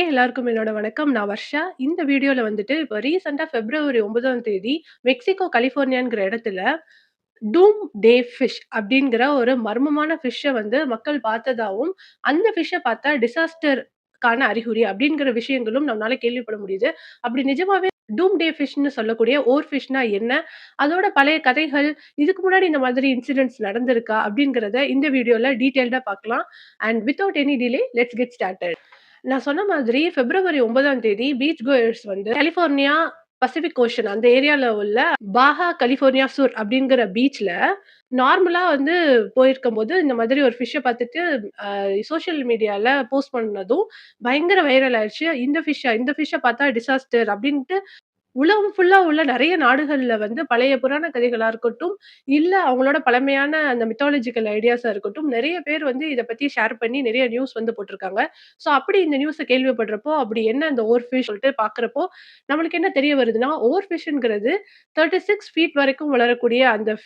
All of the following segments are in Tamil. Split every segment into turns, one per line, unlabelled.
எல்லாருக்கும் என்னோட வணக்கம். நான் வர்ஷா. இந்த வீடியோல வந்துட்டு இப்ப ரீசென்ட்டா பிப்ரவரி 9ஆம் தேதி மெக்சிகோ, கலிஃபோர்னியாங்கிற இடத்துல டூம் டே ஃபிஷ் அப்படிங்கிற ஒரு மர்மமான ஃபிஷ்ஷ வந்து மக்கள் பார்த்ததாவும், அந்த ஃபிஷ்ஷ பார்த்தா டிசாஸ்டர்க்கான அறிகுறி அப்படிங்கிற விஷயங்களும் நம்மளால கேள்விப்பட முடியுது. அப்படி நிஜமாவே டூம் டே ஃபிஷ்ன்னு சொல்லக்கூடிய ஓர் ஃபிஷ்னா என்ன? அதோட பழைய கதைகள், இதுக்கு முன்னாடி இந்த மாதிரி இன்சிடென்ட்ஸ் நடந்திருக்கா? அப்படிங்கிறத இந்த வீடியோல டீட்டெயில்டா பார்க்கலாம். And without any delay let's get started. நான் சொன்ன மாதிரி பிப்ரவரி 9ஆம் தேதி பீச் கோயர்ஸ் வந்து கலிஃபோர்னியா பசிபிக் ஓஷன் அந்த ஏரியால உள்ள பாஹா கலிஃபோர்னியா சூர் அப்படிங்கிற பீச்ல நார்மலா வந்து போயிருக்கும்போது இந்த மாதிரி ஒரு ஃபிஷ்ஷ பார்த்துட்டு சோசியல் மீடியால போஸ்ட் பண்ணதும் பயங்கர வைரல் ஆயிடுச்சு. இந்த ஃபிஷ்ஷ பார்த்தா டிசாஸ்டர் அப்படின்ட்டு உலகம் ஃபுல்லா உள்ள நெறைய நாடுகள்ல வந்து பழைய புராண கதைகளா இருக்கட்டும், இல்ல அவங்களோட பழமையான அந்த மித்தாலஜிக்கல் ஐடியாஸா இருக்கட்டும், நெறைய பேர் வந்து இத பத்தி ஷேர் பண்ணி நெறைய நியூஸ் வந்து போட்டுருக்காங்க. ஸோ அப்படி இந்த நியூஸ கேள்விப்படுறப்போ, அப்படி என்ன அந்த ஓர் ஃபிஷ் சொல்லிட்டு பார்க்குறப்போ, நம்மளுக்கு என்ன தெரிய வருதுன்னா, ஓர் ஃபிஷ்ங்கிறது 36 ஃபீட் வரைக்கும் வளரக்கூடிய அந்த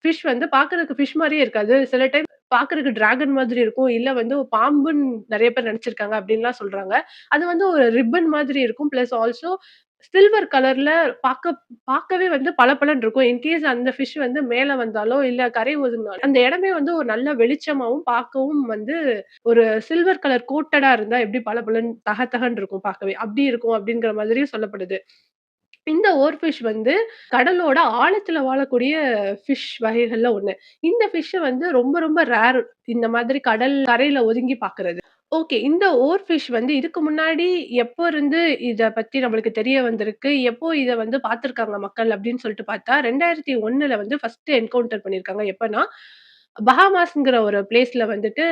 ஃபிஷ் வந்து பார்க்கறதுக்கு ஃபிஷ் மாரியே இருக்காது. சில டைம் பார்க்கறதுக்கு டிராகன் மாதிரி இருக்கும். இல்ல வந்து பாம்புன்னு நெறைய பேர் நெனச்சிருக்காங்க அப்டின்லாம் சொல்றாங்க. அது வந்து ஒரு ரிப்பன் மாதிரி இருக்கும். பிளஸ் ஆல்சோ சில்வர் கலர்ல பார்க்கவே வந்து பளபளன்னு இருக்கும். இன்கேஸ் அந்த ஃபிஷ் வந்து மேல வந்தாலோ, இல்ல கரை ஒதுங்குனாலோ, அந்த இடமே வந்து ஒரு நல்ல வெளிச்சமாவும், பார்க்கவும் வந்து ஒரு சில்வர் கலர் கோட்டடா இருந்தா எப்படி பளபளன்னு தகன்னு இருக்கும் பார்க்கவே. அப்டி இருக்கும் அப்டிங்கிற மாதிரியும் சொல்லப்படுது. இந்த ஓர் ஃபிஷ் வந்து கடலோட ஆழத்துல வாழக்கூடிய ஃபிஷ் வகைகள்ல ஒண்ணு. இந்த ஃபிஷ்ஷ வந்து ரொம்ப ரொம்ப ரேர். இந்த மாதிரி கடல் கரையில ஒதுங்கி பார்க்குறது. ஓகே. இந்த ஓர் ஃபிஷ் வந்து இதுக்கு முன்னாடி எப்போ இருந்து இத பத்தி நம்மளுக்கு தெரிய வந்திருக்கு? எப்போ இத வந்து பார்த்துருக்காங்க மக்கள் அப்படின்னு சொல்லிட்டு பார்த்தா, 2001ல வந்து ஃபர்ஸ்ட் என்கவுண்டர் பண்ணியிருக்காங்க. எப்பன்னா, பஹாமாஸ்ங்கிற ஒரு பிளேஸ்ல வந்துட்டு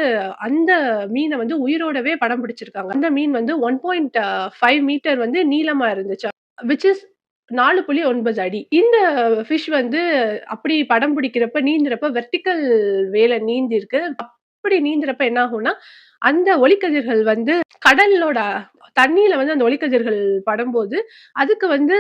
அந்த மீன வந்து உயிரோடவே படம் பிடிச்சிருக்காங்க. அந்த மீன் வந்து 1.5 மீட்டர் வந்து நீளமா இருந்துச்சு. விச் இஸ் 4.9 அடி. இந்த ஃபிஷ் வந்து அப்படி படம் பிடிக்கிறப்ப, நீந்துறப்ப வெர்டிக்கல் வேல நீந்திருக்கு. அப்படி நீந்துறப்ப என்ன ஆகும்னா, அந்த ஒளிக்கதிர்கள் வந்து கடலோட தண்ணீல வந்து அந்த ஒளிக்கதிர்கள் படும்போது, அதுக்கு வந்து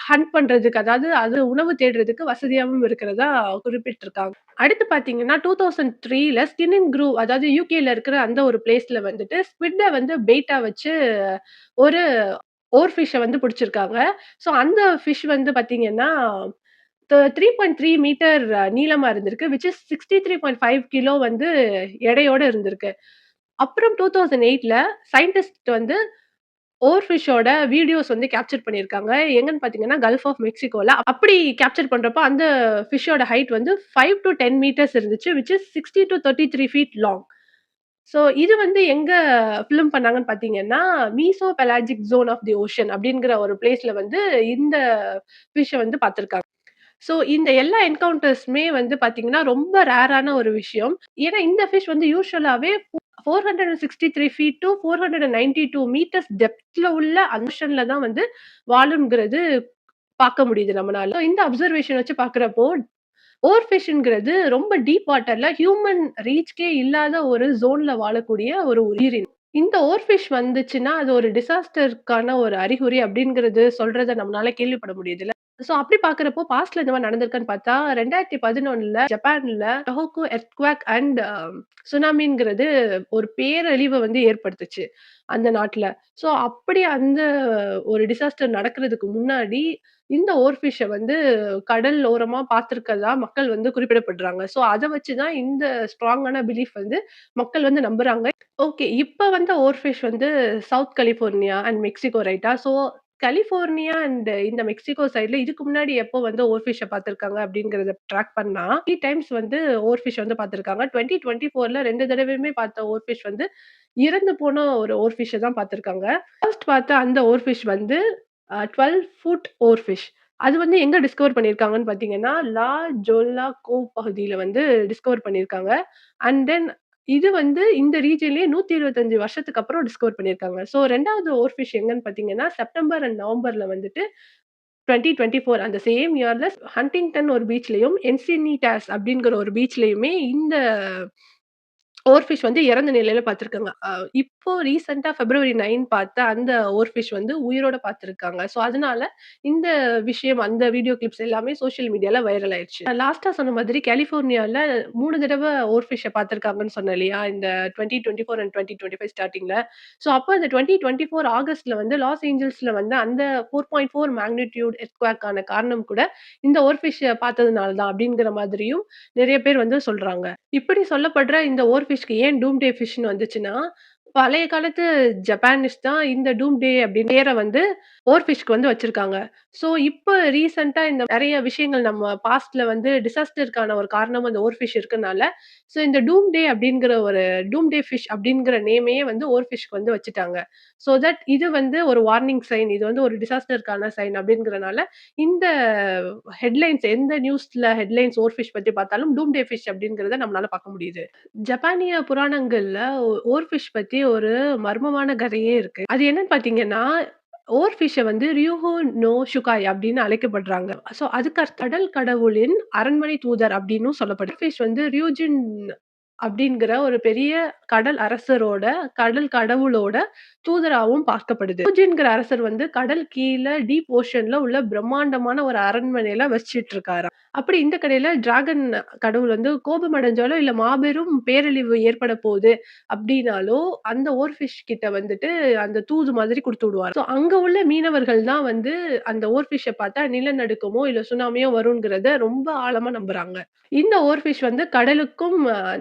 ஹண்ட் பண்றதுக்கு, அதாவது அது உணவு தேடுறதுக்கு வசதியாவும் இருக்கிறதா குறிப்பிட்டிருக்காங்க. அடுத்து பார்த்தீங்கன்னா, 2003ல ஸ்கின் அண்ட் க்ரூவ், அதாவது யுகேல இருக்கிற அந்த ஒரு பிளேஸ்ல வந்துட்டு ஸ்க்விட்ட வந்து பெயிட்டா வச்சு ஒரு ஓர் ஃபிஷ்ஷ வந்து புடிச்சிருக்காங்க. ஸோ அந்த ஃபிஷ் வந்து பார்த்தீங்கன்னா, 3.3 மீட்டர் நீளமா இருந்திருக்கு. விச் இஸ் 63.5 கிலோ வந்து எடையோட இருந்திருக்கு. அப்புறம் 2008ல சயின்டிஸ்ட் வந்து ஓர் ஃபிஷ்ஷோட வீடியோஸ் வந்து கேப்சர் பண்ணியிருக்காங்க. எங்கன்னு பார்த்தீங்கன்னா, கல்ஃப் ஆஃப் மெக்சிகோல. அப்படி கேப்சர் பண்றப்போ அந்த ஃபிஷ்ஷோட ஹைட் வந்து 5 டூ 10 மீட்டர்ஸ் இருந்துச்சு. Which is 60 to 33 feet long. So இது வந்து எங்க ஃபில்ம் பண்ணாங்கன்னு பார்த்தீங்கன்னா, mesopelagic zone of the ocean அப்படிங்கிற ஒரு பிளேஸ்ல வந்து இந்த ஃபிஷ்ஷ வந்து பார்த்துருக்காங்க. ஸோ இந்த எல்லா என்கவுண்டர்ஸுமே வந்து பார்த்தீங்கன்னா, ரொம்ப ரேரான ஒரு விஷயம். ஏன்னா இந்த ஃபிஷ் வந்து யூசுவலாவே 463 ஃபீட் டூ 492 மீட்டர்ஸ் டெப்த்ல உள்ள ஓஷன்ல தான் வந்து வாழும்ங்கிறது பார்க்க முடியுது நம்மனால. So இந்த அப்சர்வேஷன் வச்சு பார்க்கிறப்போ, ஓர் ஃபிஷ்ங்கிறது ரொம்ப டீப் வாட்டர்ல ஹியூமன் ரீச்க்கே இல்லாத ஒரு ஜோன்ல வாழக்கூடிய ஒரு உயிரினம். இந்த ஓர் ஃபிஷ் வந்துச்சுன்னா, அது ஒரு டிசாஸ்டர்க்கான ஒரு அறிகுறி அப்படிங்கிறது சொல்றத நம்மனால கேள்விப்பட முடியுதுல்ல. சோ அப்படி பார்க்கிறப்போ பாஸ்ட்ல இந்த மாரி நடந்திருக்கான்னு பார்த்தா, 2011ல ஜப்பான்ல டோஹோக்கு எர்த்குவாக் அண்ட் சுனாமிங்கிறது ஒரு பேரழிவ வந்து ஏற்படுத்துச்சு அந்த நாட்ல. சோ அப்படி அந்த ஒரு டிசாஸ்டர் நடக்கிறதுக்கு முன்னாடி, இந்த ஓர் ஃபிஷ்ஷ வந்து கடல் ஓரமா பார்த்திருக்கிறதா மக்கள் வந்து குறிப்பிடப்படுறாங்க. சோ அத வச்சு தான் இந்த ஸ்ட்ராங்கான பிலீஃப் வந்து மக்கள் வந்து நம்புறாங்க. ஓகே. இப்ப வந்த ஓர் ஃபிஷ் வந்து சவுத் கலிஃபோர்னியா அண்ட் மெக்சிகோ ரைட்டா? ஸோ கலிஃபோர்னியா அண்ட் இந்த மெக்சிகோ சைட்ல இதுக்கு முன்னாடி எப்போ வந்து ஓர் ஃபிஷ்ஷ பார்த்துருக்காங்க அப்படிங்கிறத ட்ராக் பண்ணா, 3 டைம்ஸ் வந்து ஓர் ஃபிஷ் வந்து பார்த்துருக்காங்க. 2024ல 2 தடவையுமே பார்த்த ஓர் ஃபிஷ் வந்து இறந்து போன ஒரு ஓர் ஃபிஷ்ஷ தான் பார்த்துருக்காங்க. ஃபர்ஸ்ட் பார்த்த அந்த ஓர் ஃபிஷ் வந்து 12 ஃபுட் ஓர் ஃபிஷ். அது வந்து எங்க டிஸ்கவர் பண்ணியிருக்காங்கன்னு பார்த்தீங்கன்னா, லா ஜோல்லா கோவ் பகுதியில வந்து டிஸ்கவர் பண்ணியிருக்காங்க. அண்ட் தென் இது வந்து இந்த ரீஜியன்லயே 125 வருஷத்துக்கு அப்புறம் டிஸ்கவர் பண்ணியிருக்காங்க. ஸோ 2வது ஓர் ஃபிஷ் எங்கன்னு பார்த்தீங்கன்னா, செப்டம்பர் அண்ட் நவம்பர்ல வந்துட்டு 2024 அந்த சேம் இயர்ல ஹண்டிங்டன் ஒரு பீச்லயும், என்சினிடாஸ் அப்படிங்கிற ஒரு பீச்லயுமே இந்த ஓர் ஃபிஷ் வந்து இறந்த நிலையில பார்த்துருக்காங்க. இப்போ ரீசென்ட்டா February 9 பார்த்த அந்த ஓர் ஃபிஷ் வந்து உயிரோட பார்த்துருக்காங்க. ஸோ, அதனால இந்த விஷயம் அந்த வீடியோ கிளிப்ஸ் எல்லாமே சோசியல் மீடியால வைரல் ஆயிருச்சு. நான் லாஸ்ட்டா சொன்ன மாதிரி கலிஃபோர்னியால 3 தடவ ஓர் ஃபிஷ்ஷ பார்த்துருக்காங்கன்னு சொன்னேன் இல்லையா? இந்த 2024 அண்ட் 2025 ஸ்டார்ட்டிங்ல. ஸோ, அப்ப இந்த 2024 ஆகஸ்ட்ல வந்து லாஸ் ஏஞ்சல்ஸ்ல வந்து அந்த 4.4 மேக்னிட்யூட் எர்த்குவாக்கான காரணம் கூட இந்த ஓர் ஃபிஷ்ஷ பார்த்ததுனால தான் அப்படிங்கிற மாதிரியும் நெறைய பேர் வந்து சொல்றாங்க. இப்படி சொல்லப்படுற இந்த ஓர் ஃபிஷ்க்கு ஏன் டூம்டே ஃபிஷ்ன்னு வந்துச்சுன்னா, பழைய காலத்து ஜப்பானீஸ் தான் இந்த டூம்டே அப்படின்னு பேர வந்து ஓர் ஃபிஷ்க்கு வந்து வச்சிருக்காங்க. ஸோ, இப்ப ரீசென்ட்டா இந்த நெறைய விஷயங்கள் நம்ம பாஸ்ட்ல வந்து டிசாஸ்டருக்கான ஒரு காரணம் அந்த ஓர் ஃபிஷ் இருக்கனால, ஸோ இந்த டூம்டே அப்படிங்கிற ஒரு டூம்டே ஃபிஷ் அப்படிங்கிற நேமையே வந்து ஓர் ஃபிஷ்க்கு வந்து வச்சுட்டாங்க. ஸோ தட் இது வந்து ஒரு வார்னிங் சைன். இது வந்து ஒரு டிசாஸ்டருக்கான சைன் அப்படிங்கிறனால, இந்த ஹெட்லைன்ஸ் எந்த நியூஸ்ல ஹெட்லைன்ஸ் ஓர் ஃபிஷ் பத்தி பார்த்தாலும் டூம்டே ஃபிஷ் அப்படிங்கிறத நம்மளால பார்க்க முடியுது. ஜப்பானிய புராணங்கள்ல ஓர் ஃபிஷ் பத்தி ஒரு மர்மமான கதையே இருக்கு. அது என்னன்னு பார்த்தீங்கன்னா, ஓர் ஃபிஷ்ஷ வந்து ரியூஹோ நோ ஷுகாய் அப்படின்னு அழைக்கப்படுறாங்க. ஸோ அதுக்கு கடல் கடவுளின் அரண்மனை தூதர் அப்படின்னும் சொல்லப்படுது. ஃபிஷ் வந்து ரியூஜின் அப்படிங்கிற ஒரு பெரிய கடல் அரசரோட, கடல் கடவுளோட தூதராவும் பார்க்கப்படுது. ரியூஜின்ங்கிற அரசர் வந்து கடல் கீழ டீப் ஓஷன்ல உள்ள பிரம்மாண்டமான ஒரு அரண்மனையில வசிச்சுட்டு இருக்காராம். அப்படி இந்த கடையில டிராகன் கடவுள் வந்து கோபம் அடைஞ்சாலோ, இல்ல மாபெரும் பேரழிவு ஏற்பட போகுது அப்டின்னாலோ, அந்த ஓர் ஃபிஷ் கிட்ட வந்துட்டு அந்த தூது மாதிரி குடுத்து விடுவாரு. ஸோ அங்க உள்ள மீனவர்கள் தான் வந்து அந்த ஓர் ஃபிஷ்ஷ பார்த்தா நிலநடுக்கமோ, இல்ல சுனாமியோ வருங்கிறத ரொம்ப ஆழமா நம்புறாங்க. இந்த ஓர் ஃபிஷ் வந்து கடலுக்கும்,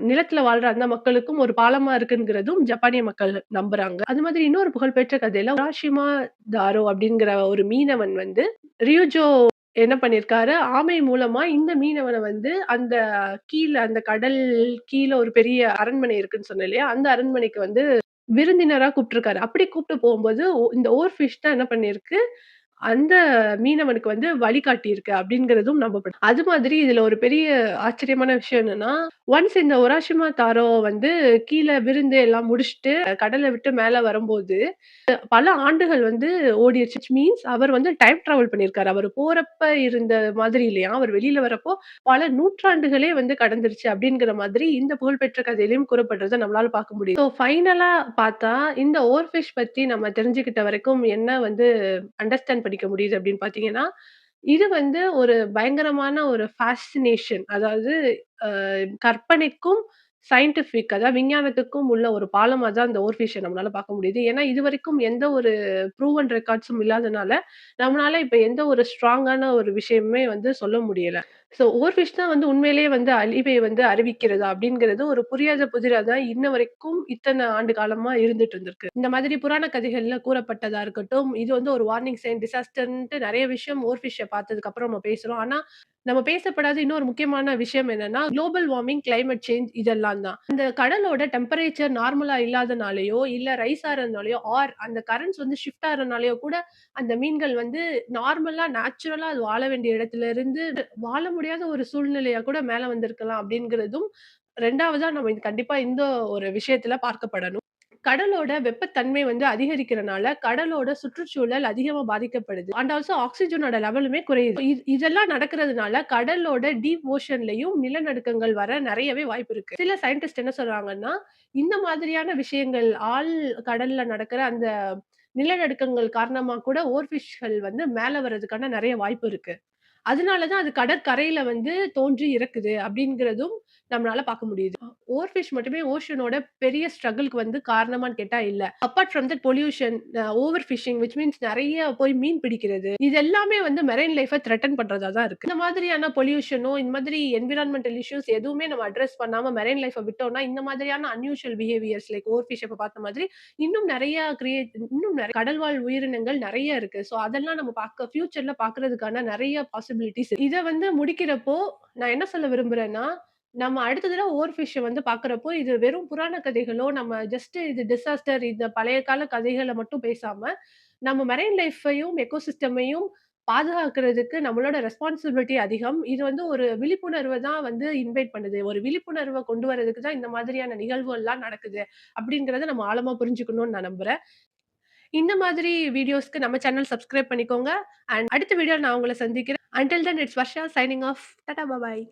நிலத்துல வாழ்ற அந்த மக்களுக்கும் ஒரு பாலமா இருக்குங்கிறதும் ஜப்பானிய மக்கள் நம்புறாங்க. அது மாதிரி இன்னொரு புகழ்பெற்ற கதையில உராஷிமா தாரோ அப்டிங்கிற ஒரு மீனவன் வந்து ரியுஜோ என்ன பண்ணியிருக்காரு, ஆமை மூலமா இந்த மீனவன வந்து அந்த கீழ அந்த கடல் கீழ ஒரு பெரிய அரண்மனை இருக்குன்னு சொன்னேன் இல்லையா? அந்த அரண்மனைக்கு வந்து விருந்தினரா கூப்ட்டுருக்காரு. அப்படி கூப்ட்டு போம்போது, இந்த ஓர் ஃபிஷ் தான் என்ன பண்ணியிருக்கு, அந்த மீனவனுக்கு வந்து வழிகாட்டியிருக்கு அப்படிங்கிறதும் நம்பப்படுது. அது மாதிரி இதுல ஒரு பெரிய ஆச்சரியமான விஷயம் என்னன்னா, ஒன்ஸ் இந்த ஒராஷிமா தாரோ வந்து கீழ விருந்து எல்லாம் முடிச்சுட்டு கடல விட்டு மேல வரும்போது, பல ஆண்டுகள் வந்து ஓடிருச்சு. விச் மீன்ஸ் அவர் வந்து டைம் டிராவல் பண்ணியிருக்காரு. அவரு போறப்ப இருந்த மாதிரி இல்லையாம். அவர் வெளியில வரப்போ பல நூற்றாண்டுகளே வந்து கடந்துருச்சு அப்படிங்கிற மாதிரி இந்த புகழ்பெற்ற கதையிலயும் கூறப்படுறத நம்மளால பார்க்க முடியுது. ஸோ ஃபைனலா பார்த்தா, இந்த ஓர் ஃபிஷ் பத்தி நம்ம தெரிஞ்சுக்கிட்ட வரைக்கும் என்ன வந்து அண்டர்ஸ்டாண்ட் பண்ணிக்க முடியுது அப்படின்னு பார்த்தீங்கன்னா, இது வந்து ஒரு பயங்கரமான ஒரு ஃபாசினேஷன். அதாவது அ கற்பனைக்கும் சயின்டிஃபிக் அதாவது விஞ்ஞானத்துக்கும் உள்ள ஒரு பாலமா தான் அந்த ஓர் ஃபிஷ்ஷ நம்மளால பார்க்க முடியுது. ஏன்னா, இதுவரைக்கும் எந்த ஒரு ப்ரூவன் ரெக்கார்ட்ஸும் இல்லாதனால, நம்மளால இப்ப எந்த ஒரு ஸ்ட்ராங்கான ஒரு விஷயமுமே வந்து சொல்ல முடியல. ஸோ ஓர் ஃபிஷ் தான் வந்து உண்மையிலேயே வந்து அழிவை வந்து அறிவிக்கிறதா அப்படிங்கிறது ஒரு புரியாத புதிரா தான் இன்ன வரைக்கும் இத்தன ஆண்டு காலமா இருந்துட்டு இருந்திருக்கு. இந்த மாதிரி புராண கதைகள்ல கூறப்பட்டதா இருக்கட்டும், இது வந்து ஒரு வார்னிங் சைன், டிசாஸ்டர்ன்ட்டு நெறைய விஷயம் ஓர் ஃபிஷ்ஷ பார்த்ததுக்கு அப்புறம் நம்ம பேசுறோம். ஆனா, நம்ம பேசப்படாத இன்னொரு முக்கியமான விஷயம் என்னன்னா, குளோபல் வார்மிங், கிளைமேட் சேஞ்ச் இதெல்லாம் தான். இந்த கடலோட டெம்பரேச்சர் நார்மலா இல்லாதனாலயோ, இல்ல ரைஸ் ஆறதுனாலயோ, ஆர் அந்த கரண்ட்ஸ் வந்து ஷிஃப்ட் ஆறனாலயோ கூட அந்த மீன்கள் வந்து நார்மலா, நேச்சுரலா அது வாழ வேண்டிய இடத்துல இருந்து வாழ முடியாத ஒரு சூழ்நிலையா கூட மேல வந்திருக்கலாம் அப்படிங்கிறதும் 2வதா நம்ம கண்டிப்பா இந்த ஒரு விஷயத்துல பார்க்கப்படணும். கடலோட வெப்பத்தன்மை வந்து அதிகரிக்கிறனால, கடலோட சுற்றுச்சூழல் அதிகமா பாதிக்கப்படுது. அண்ட் ஆல்சோ ஆக்ஸிஜனோட லெவலுமே குறையுது. இதெல்லாம் நடக்கிறதுனால, கடலோட டீப் ஓஷன்லயும் நிலநடுக்கங்கள் வர நெறையவே வாய்ப்பு இருக்கு. சில சயின்டிஸ்ட் என்ன சொல்றாங்கன்னா, இந்த மாதிரியான விஷயங்கள் கடல்ல நடக்கிற அந்த நிலநடுக்கங்கள் காரணமா கூட ஓர் ஃபிஷ்கள் வந்து மேல வர்றதுக்கான நெறைய வாய்ப்பு இருக்கு. அதனால தான் அது கடற்கரையில வந்து தோன்றி இறக்குது அப்படிங்கிறதும் நம்மளால பார்க்க முடியுது. ஓர் ஃபிஷ் மட்டுமே ஓஷனோட பெரிய ஸ்ட்ரகில்க்கு வந்து காரணமான்னு கேட்டா இல்ல. Apart from that pollution, over fishing which means நெறைய போய் மீன் பிடிக்கிறது. இது எல்லாமே வந்து மெரைன் லைஃப்ப த்ரெட்டன் பண்றதா தான் இருக்கு. இந்த மாதிரியான பொல்யூஷனோ, இந்த மாதிரி என்விரான்மென்டல் இஷ்யூஸ் எதுவுமே நம்ம அட்ரஸ் பண்ணாம மெரைன் லைஃப்ப விட்டோம்னா, இந்த மாதிரியான அன்யூசுவல் பிஹேவியர்ஸ் லைக் ஓவர் ஃபிஷ் இப்ப பார்த்த மாதிரி இன்னும் நெறைய கடல்வாழ் உயிரினங்கள் நெறைய இருக்கு. ஸோ அதெல்லாம் நம்ம ஃபியூச்சர்ல பார்க்கறதுக்கான நெறைய பாசிபிலிட்டீஸ். இத வந்து முடிக்கிறப்போ, நான் என்ன சொல்ல விரும்புறேன்னா, நம்ம அடுத்த தடவ ஓர் ஃபிஷ்ஷ வந்து பார்க்குறப்போ, இது வெறும் புராண கதைகளோ, நம்ம ஜஸ்ட் இது டிசாஸ்டர் இந்த பழைய கால கதைகள மட்டும் பேசாம, நம்ம மெரைன் லைஃப்பையும், எக்கோசிஸ்டமையும் பாதுகாக்கிறதுக்கு நம்மளோட ரெஸ்பான்சிபிலிட்டி அதிகம். இது வந்து ஒரு விழிப்புணர்வ தான் வந்து இன்வைட் பண்ணுது. ஒரு விழிப்புணர்வ கொண்டு வரதுக்கு தான் இந்த மாதிரியான நிகழ்வுகள்லாம் நடக்குது. அப்படிங்கிறத நம்ம ஆழமா புரிஞ்சுக்கணும்னு நான் நம்புறேன். இந்த மாதிரி வீடியோஸ்க்கு நம்ம சேனல் சப்ஸ்கிரைப் பண்ணிக்கோங்க. அண்ட் அடுத்த வீடியோல நான் உங்கள சந்திக்கிறேன். Until then it's Varsha signing off. Tata! Bye!